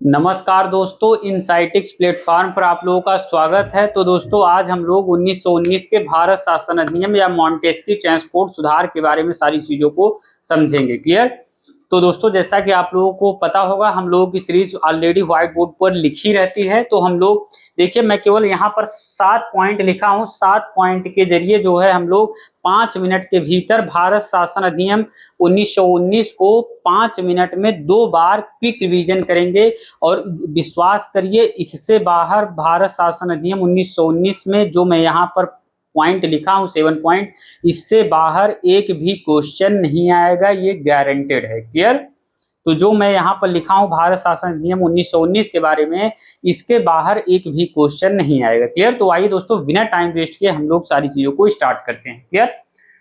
नमस्कार दोस्तों, इनसाइटिक्स प्लेटफॉर्म पर आप लोगों का स्वागत है। तो दोस्तों आज हम लोग 1919 के भारत शासन अधिनियम या मॉन्टेस्क्यू ट्रांसपोर्ट सुधार के बारे में सारी चीजों को समझेंगे। क्लियर। तो दोस्तों जैसा कि आप लोगों को पता होगा, हम लोगों की सीरीज ऑलरेडी व्हाइट बोर्ड पर लिखी रहती है। तो हम लोग देखिए, मैं केवल यहाँ पर 7 पॉइंट लिखा हूँ। 7 पॉइंट के जरिए जो है हम लोग 5 मिनट के भीतर भारत शासन अधिनियम 1919 को 5 मिनट में 2 बार क्विक रिवीजन करेंगे। और विश्वास करिए, इससे बाहर भारत शासन अधिनियम 1919 में जो मैं यहाँ पर पॉइंट लिखा हूं 7 पॉइंट, इससे बाहर एक भी क्वेश्चन नहीं आएगा, ये गारंटेड है। क्लियर। तो जो मैं यहाँ पर लिखा हूं भारत शासन अधिनियम 1919 के बारे में, इसके बाहर एक भी क्वेश्चन नहीं आएगा। क्लियर। तो आइए दोस्तों, बिना टाइम वेस्ट किए हम लोग सारी चीजों को स्टार्ट करते हैं। क्लियर।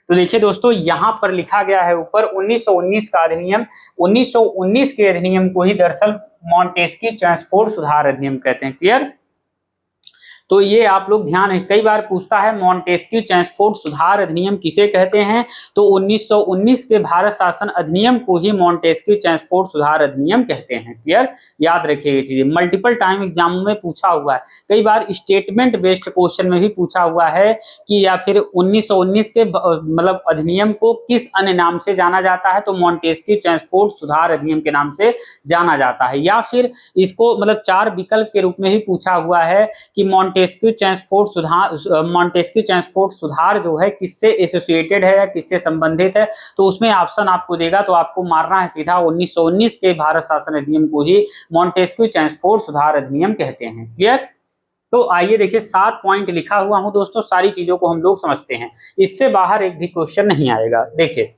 तो देखिए दोस्तों, यहाँ पर लिखा गया है ऊपर 1919 का अधिनियम। 1919 के अधिनियम को ही दरअसल मॉन्टेस्क्यू ट्रांसपोर्ट सुधार अधिनियम कहते हैं। क्लियर। तो ये आप लोग ध्यान है, कई बार पूछता है मॉन्टेस्क्यू ट्रांसपोर्ट सुधार अधिनियम किसे कहते हैं। तो 1919 के भारत शासन अधिनियम को ही मॉन्टेस्क्यू ट्रांसपोर्ट सुधार अधिनियम कहते हैं। क्लियर। याद रखिए ये चीजें, मल्टीपल टाइम एग्जामों में पूछा हुआ है, कई बार स्टेटमेंट बेस्ड क्वेश्चन में भी पूछा हुआ है कि या फिर 1919 के मतलब अधिनियम को किस अन्य नाम से जाना जाता है। तो मॉन्टेस्क्यू ट्रांसपोर्ट सुधार अधिनियम के नाम से जाना जाता है। या फिर इसको मतलब 4 विकल्प के रूप में भी पूछा हुआ है कि मॉन्टेस्क्यू ट्रांसपोर्ट सुधार जो है किससे एसोसिएटेड है या किससे संबंधित है। तो उसमें ऑप्शन आपको देगा, तो आपको मारना है सीधा 1919 के भारत शासन अधिनियम को ही मॉन्टेस्क्यू ट्रांसपोर्ट सुधार अधिनियम कहते हैं। क्लियर। तो आइए देखिए, 7 पॉइंट लिखा हुआ हूं दोस्तों, सारी चीजों को हम लोग समझते हैं, इससे बाहर एक भी क्वेश्चन नहीं आएगा। देखिए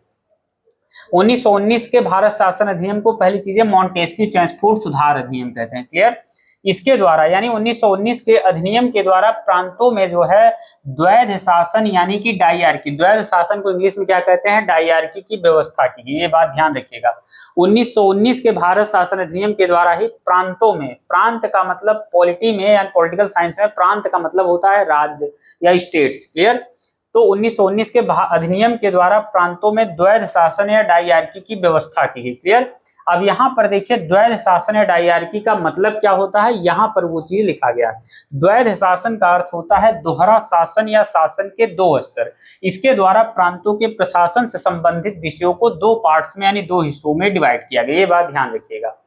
1919 के भारत शासन अधिनियम को पहली चीज है मॉन्टेस्क्यू ट्रांसपोर्ट सुधार अधिनियम कहते हैं। क्लियर। इसके द्वारा यानी 1919 के अधिनियम के द्वारा प्रांतों में जो है द्वैध शासन यानी कि डायआर्की, द्वैध शासन को इंग्लिश में क्या कहते हैं, डायआर्की की व्यवस्था की गई। ये बात ध्यान रखिएगा। 1919 के भारत शासन अधिनियम के द्वारा ही प्रांतों में, प्रांत का मतलब पॉलिटी में या पॉलिटिकल साइंस में प्रांत का मतलब होता है राज्य या स्टेट्स। क्लियर। तो 1919 के अधिनियम के द्वारा प्रांतों में द्वैध शासन या डायआर्की की व्यवस्था की गई। क्लियर। अब यहाँ पर देखिए, द्वैध शासन या डायआर्की का मतलब क्या होता है, यहाँ पर वो चीज लिखा गया है। द्वैध शासन का अर्थ होता है दोहरा शासन या शासन के 2 स्तर। इसके द्वारा प्रांतों के प्रशासन से संबंधित विषयों को 2 पार्ट्स में यानी 2 हिस्सों में डिवाइड किया गया। ये बात ध्यान रखिएगा।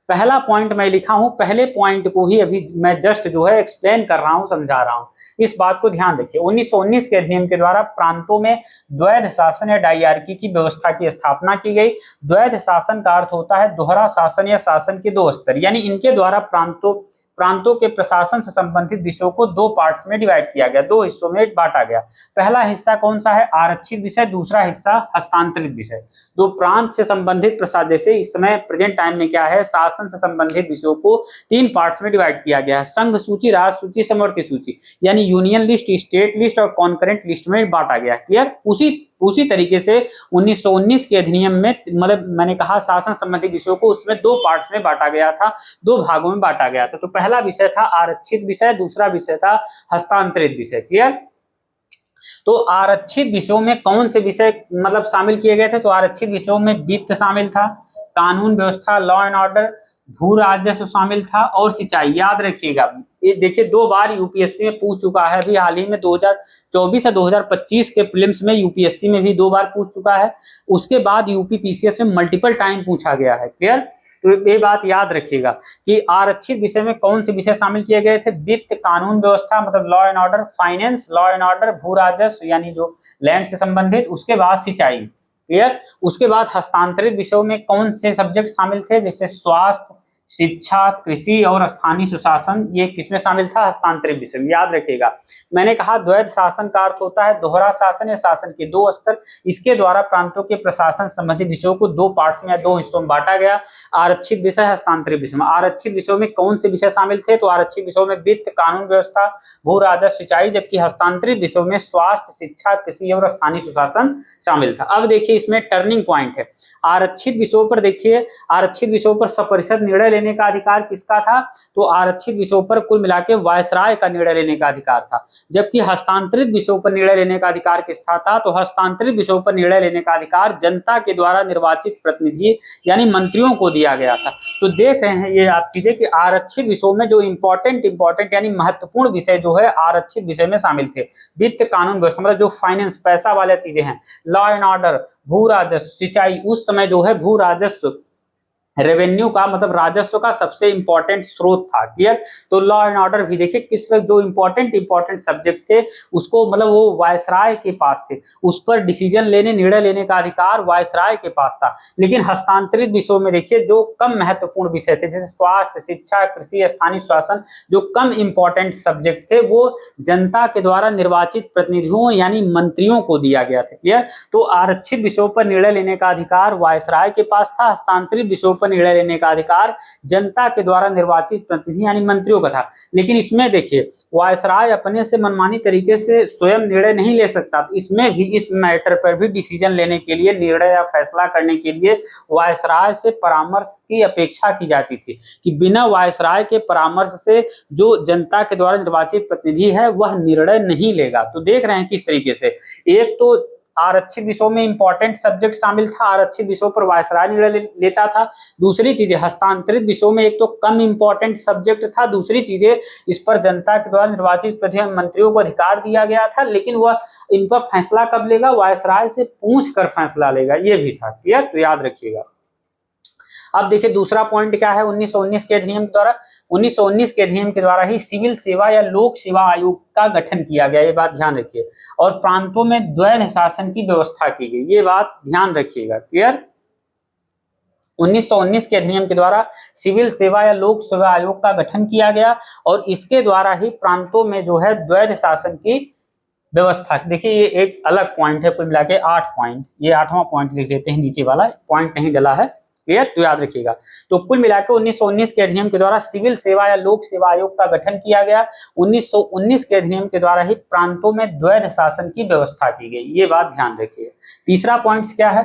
पहला पॉइंट मैं लिखा हूं, पहले पॉइंट को ही अभी मैं जस्ट जो है एक्सप्लेन कर रहा हूं, समझा रहा हूं, इस बात को ध्यान रखिए। 1919 के अधिनियम के द्वारा प्रांतों में द्वैध शासन या डायआर्की की व्यवस्था की स्थापना की गई। द्वैध शासन का अर्थ होता है दोहरा शासन या शासन के 2 स्तर, यानी इनके द्वारा प्रांतों के प्रशासन से संबंधित विषयों को 2 पार्ट्स में डिवाइड किया गया, 2 हिस्सों में बांटा गया। पहला हिस्सा कौन सा है, आरक्षित विषय, दूसरा हिस्सा हस्तांतरित विषय। दो प्रांत से संबंधित प्रसाद, जैसे इस समय प्रेजेंट टाइम में क्या है, शासन से संबंधित विषयों को 3 पार्ट्स में डिवाइड किया गया है, संघ सूची, राज्य सूची, समवर्ती सूची, यानी यूनियन लिस्ट, स्टेट लिस्ट और कॉन्करेंट लिस्ट में बांटा गया। क्लियर। उसी तरीके से 1919 के अधिनियम में मतलब मैंने कहा शासन संबंधी विषयों को उसमें 2 पार्ट्स में बांटा गया था, 2 भागों में बांटा गया था। तो पहला विषय था आरक्षित विषय, दूसरा विषय था हस्तांतरित विषय। क्लियर। तो आरक्षित विषयों में कौन से विषय मतलब शामिल किए गए थे, तो आरक्षित विषयों में वित्त शामिल था, कानून व्यवस्था, लॉ एंड ऑर्डर, भू राजस्व शामिल था और सिंचाई। याद रखिएगा, ये देखिए 2 बार यूपीएससी में पूछ चुका है, अभी हाल ही में 2024 या 2025 के प्रीलिम्स में यूपीएससी में भी 2 बार पूछ चुका है। उसके बाद यूपी पीसीएस में मल्टीपल टाइम पूछा गया है। क्लियर। तो ये बात याद रखिएगा कि आरक्षित विषय में कौन से विषय शामिल किए गए थे, वित्त, कानून व्यवस्था मतलब law and order, finance, law and order, भू राजस्व यानी जो लैंड से संबंधित, उसके बाद सिंचाई। क्लियर। उसके बाद हस्तांतरित विषयों में कौन से सब्जेक्ट शामिल थे, जैसे स्वास्थ्य, शिक्षा, कृषि और स्थानीय सुशासन, ये किसमें शामिल था, हस्तांतरित विषय में। याद रखिएगा, मैंने कहा द्वैध शासन का अर्थ होता है दोहरा शासन या शासन के 2 स्तर। इसके द्वारा प्रांतों के प्रशासन संबंधित विषयों को 2 पार्ट्स में या 2 हिस्सों में बांटा गया, आरक्षित विषय, हस्तांतरित विषय में। आरक्षित विषयों में कौन से विषय शामिल थे, तो आरक्षित विषयों में वित्त, कानून व्यवस्था, भू राजस्व, सिंचाई, जबकि हस्तांतरित विषयों में स्वास्थ्य, शिक्षा, कृषि और स्थानीय सुशासन शामिल था। अब देखिए इसमें टर्निंग पॉइंट है, आरक्षित विषयों पर देखिए, आरक्षित विषयों पर सपरिषद निर्णय लेने का अधिकार किसका था? तो आरक्षित विषयों पर कुल मिला के वायसराय का निर्णय लेने का अधिकार था। जबकि हस्तांतरित विषयों पर निर्णय लेने का अधिकार किसका था? तो हस्तांतरित विषयों पर निर्णय लेने का अधिकार जनता के द्वारा निर्वाचित प्रतिनिधि यानी मंत्रियों को दिया गया था। तो देख रहे हैं ये आप चीजें कि आरक्षित विषयों में जो इंपॉर्टेंट यानी महत्वपूर्ण विषय जो है आरक्षित विषय में शामिल थे। वित्त, कानून व्यवस्था, मतलब जो फाइनेंस, पैसा वाला चीजें हैं, लॉ एंड ऑर्डर, भू राजस्व, सिंचाई, उस समय जो है भू राजस्व, रेवेन्यू का मतलब राजस्व का सबसे इंपॉर्टेंट स्रोत था। क्लियर? तो लॉ एंड ऑर्डर भी देखिए किस जो इंपॉर्टेंट सब्जेक्ट थे उसको मतलब वो वायसराय के पास थे, उस पर डिसीजन लेने, निर्णय लेने का अधिकार वायसराय के पास था। लेकिन हस्तांतरित विषयों में देखिए जो कम महत्वपूर्ण विषय थे जैसे स्वास्थ्य, शिक्षा, कृषि, स्थानीय शासन, जो कम इंपॉर्टेंट सब्जेक्ट थे वो जनता के द्वारा निर्वाचित प्रतिनिधियों यानी मंत्रियों को दिया गया था। क्लियर? तो आरक्षित विषयों पर निर्णय लेने का अधिकार वायसराय के पास था, हस्तांतरित विषयों पर निर्णय लेने का अधिकार जनता के द्वारा निर्वाचित प्रतिनिधि यानी मंत्रियों का था। लेकिन इसमें देखिए वायसराय अपने से मनमानी तरीके से स्वयं निर्णय नहीं ले सकता। इसमें भी, इस मैटर पर भी डिसीजन लेने के लिए, निर्णय या फैसला करने के लिए वायसराय से परामर्श की अपेक्षा की जाती थी कि बिना वायसराय के परामर्श से जो जनता के द्वारा निर्वाचित प्रतिनिधि है वह निर्णय नहीं लेगा। तो देख रहे हैं किस तरीके से एक तो आरक्षित विषयों में इंपॉर्टेंट सब्जेक्ट शामिल था, आरक्षित विषयों पर वायसराय निर्णय लेता था। दूसरी चीजें हस्तांतरित विषयों में एक तो कम इंपॉर्टेंट सब्जेक्ट था, दूसरी चीजें इस पर जनता के द्वारा निर्वाचित प्रतिनिधि मंत्रियों को अधिकार दिया गया था, लेकिन वह इन पर फैसला कब लेगा? वायसराय से पूछ कर फैसला लेगा, ये भी था। क्लियर? तो याद रखिएगा। अब देखिए दूसरा पॉइंट क्या है 1919 के अधिनियम के द्वारा। 1919 के अधिनियम के द्वारा ही सिविल सेवा या लोक सेवा आयोग का गठन किया गया, ये बात ध्यान रखिए। और प्रांतों में द्वैध शासन की व्यवस्था की गई, ये बात ध्यान रखिएगा। क्लियर? 1919 के अधिनियम के द्वारा सिविल सेवा या लोक सेवा आयोग का गठन किया गया और इसके द्वारा ही प्रांतों में जो है द्वैध शासन की व्यवस्था। देखिए ये एक अलग पॉइंट है, कुल मिला के 8 पॉइंट, ये 8वां पॉइंट लिख लेते हैं, नीचे वाला पॉइंट नहीं डला है। क्लियर? तो याद रखिएगा। तो कुल मिलाकर 1919 के अधिनियम के द्वारा सिविल सेवा या लोक सेवा आयोग का गठन किया गया। 1919 के अधिनियम के द्वारा ही प्रांतों में द्वैध शासन की व्यवस्था की गई, ये बात ध्यान रखिए। तीसरा पॉइंट क्या है?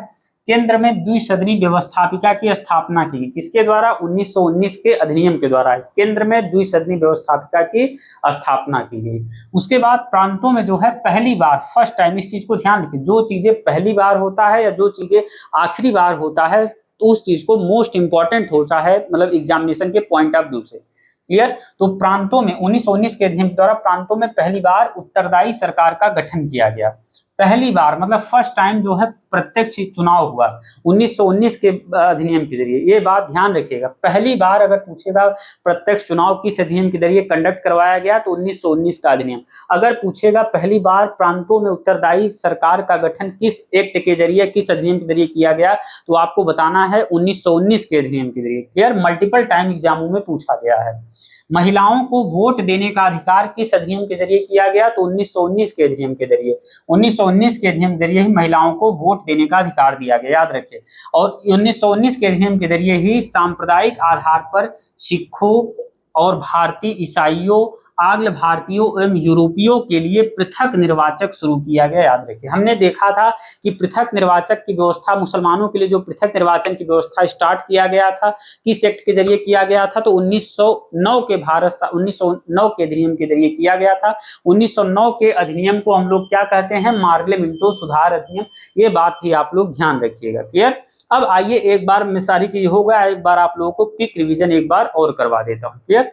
केंद्र में द्विसदनी व्यवस्थापिका की स्थापना की गई। किसके द्वारा? 1919 के अधिनियम के द्वारा केंद्र में द्विसदनी व्यवस्थापिका की स्थापना की गई। उसके बाद प्रांतों में जो है पहली बार, फर्स्ट टाइम, इस चीज को ध्यान रखिए, जो चीजें पहली बार होता है या जो चीजें आखिरी बार होता है तो उस चीज को मोस्ट इंपॉर्टेंट होता है, मतलब एग्जामिनेशन के पॉइंट ऑफ व्यू से। क्लियर? तो प्रांतों में 1919 के अधिनियम के द्वारा प्रांतों में पहली बार उत्तरदायी सरकार का गठन किया गया। पहली बार मतलब फर्स्ट टाइम जो है प्रत्यक्ष चुनाव हुआ 1919 के अधिनियम के जरिए, ये बात ध्यान रखिएगा। पहली बार अगर पूछेगा प्रत्यक्ष चुनाव किस अधिनियम के जरिए कंडक्ट करवाया गया तो 1919 का अधिनियम। अगर पूछेगा पहली बार प्रांतों में उत्तरदायी सरकार का गठन किस एक्ट के जरिए, किस अधिनियम के जरिए किया गया, तो आपको बताना है 1919 के अधिनियम के जरिए। क्लियर? मल्टीपल टाइम एग्जामों में पूछा गया है। महिलाओं को वोट देने का अधिकार किस अधिनियम के जरिए किया गया तो 1919 के अधिनियम के जरिए। 1919 के अधिनियम के जरिए ही महिलाओं को वोट देने का अधिकार दिया गया, याद रखिए। और 1919 के अधिनियम के जरिए ही सांप्रदायिक आधार पर सिखों और भारतीय ईसाइयों, आंग्ल भारतीयों एवं यूरोपियों के लिए पृथक निर्वाचक शुरू किया गया, याद रखिए। हमने देखा था कि पृथक निर्वाचक की व्यवस्था, मुसलमानों के लिए जो पृथक निर्वाचन की व्यवस्था स्टार्ट किया गया था किस एक्ट के जरिए किया गया था तो 1909 के 1909 के अधिनियम के जरिए किया गया था। 1909 के अधिनियम को हम लोग क्या कहते हैं? मार्ले मिंटो सुधार अधिनियम, ये बात भी आप लोग ध्यान रखिएगा। क्लियर? अब आइए एक बार में सारी चीज हो गया, एक बार आप लोगों को क्विक रिवीजन एक बार और करवा देता हूं। क्लियर?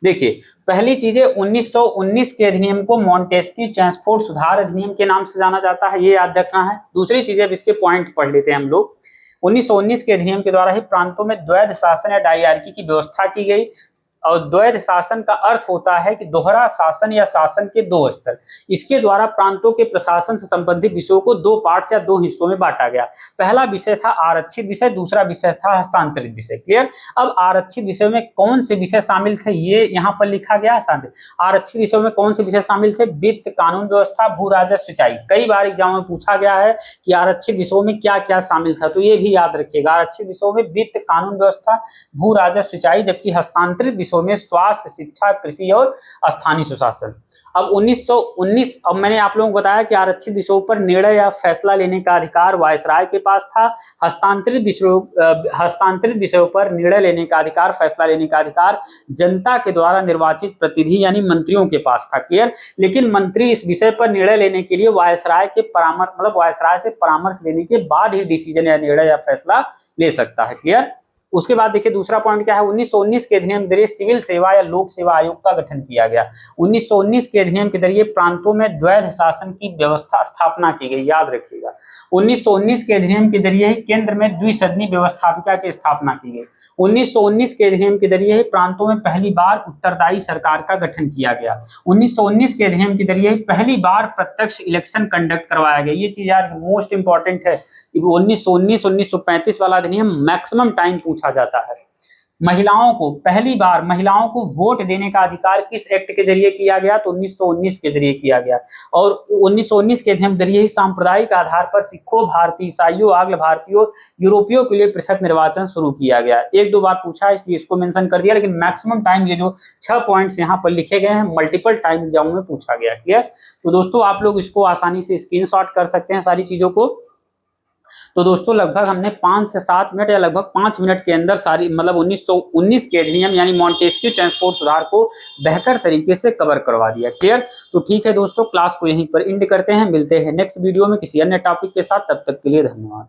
देखिए पहली चीजें 1919 के अधिनियम को मॉन्टेस्क्यू चैम्सफोर्ड सुधार अधिनियम के नाम से जाना जाता है, ये याद रखना है। दूसरी चीजें अब इसके पॉइंट पढ़ लेते हैं हम लोग। 1919 के अधिनियम के द्वारा ही प्रांतों में द्वैध शासन या डायरकी की व्यवस्था की गई। और द्वैध शासन का अर्थ होता है कि दोहरा शासन या शासन के दो स्तर। इसके द्वारा प्रांतों के प्रशासन से संबंधित विषयों को दो पार्ट्स या दो हिस्सों में बांटा गया। पहला विषय था आरक्षित विषय, दूसरा विषय था हस्तांतरित विषय। क्लियर? अब आरक्षित विषय में कौन से विषय शामिल थे ये यहाँ पर लिखा गया। हस्तांतरित आरक्षित विषयों में कौन से विषय शामिल थे? वित्त, कानून व्यवस्था, भू राजस्व, सिंचाई। कई बार एग्जाम में पूछा गया है कि आरक्षित विषयों में क्या क्या शामिल था, तो ये भी याद रखिएगा। आरक्षित विषयों में वित्त, कानून व्यवस्था, भू राजस्व, सिंचाई, जबकि हस्तांतरित विषयों में स्वास्थ्य, शिक्षा, कृषि और स्थानीय सुशासन। अब 1919, अब मैंने आप लोगों को बताया कि आरक्षित विषयों पर निर्णय या फैसला लेने का अधिकार वायसराय के पास था। हस्तांतरित विषयों पर निर्णय लेने का अधिकार, फैसला लेने का अधिकार जनता के द्वारा निर्वाचित प्रतिनिधि यानी मंत्रियों के पास था। क्लियर। लेकिन मंत्री इस विषय पर निर्णय लेने के लिए वायसराय से परामर्श लेने के बाद ही डिसीजन या निर्णय या फैसला ले सकता है। क्लियर। उसके बाद देखिए दूसरा पॉइंट क्या है, 1919 के अधिनियम के जरिए सिविल सेवा या लोक सेवा आयोग का गठन किया गया। 1919 के अधिनियम के जरिए प्रांतों में द्वैध शासन की व्यवस्था स्थापना की गई, याद रखिएगा। 1919 के अधिनियम के जरिए ही केंद्र में द्विसदनी व्यवस्थापिका की स्थापना की गई। 1919 के अधिनियम के जरिए ही प्रांतों में पहली बार उत्तरदायी सरकार का गठन किया गया। 1919 के अधिनियम के जरिए पहली बार प्रत्यक्ष इलेक्शन कंडक्ट करवाया गया। ये चीज आज मोस्ट इंपॉर्टेंट है। 1919-1935 वाला अधिनियम मैक्सिमम टाइम पूछा जाता है। महिलाओं को पहली बार वोट देने का अधिकार किस एक्ट के जरिए किया गया, तो 1919 के जरिए किया गया। और 1919 के अधिनियम जरिए ही सांप्रदायिक आधार पर सिखों, भारतीय ईसाइयों, आंग्ल भारतीयों, यूरोपियों के लिए पृथक निर्वाचन शुरू किया गया। एक दो बार पूछा है इसलिए इसको मेंशन कर दिया, लेकिन मैक्सिमम टाइम ये जो 6 पॉइंट्स यहाँ पर लिखे गए हैं मल्टीपल टाइम एग्जाम में पूछा गया। क्लियर। तो दोस्तों आप लोग इसको आसानी से स्क्रीनशॉट कर सकते हैं सारी चीजों को। तो दोस्तों लगभग हमने 5 से 7 मिनट या लगभग 5 मिनट के अंदर सारी 1919 के अधिनियम यानी मॉन्टेस्क्यू ट्रांसपोर्ट सुधार को बेहतर तरीके से कवर करवा दिया। क्लियर। तो ठीक है दोस्तों, क्लास को यहीं पर एंड करते हैं, मिलते हैं नेक्स्ट वीडियो में किसी अन्य टॉपिक के साथ। तब तक के लिए धन्यवाद।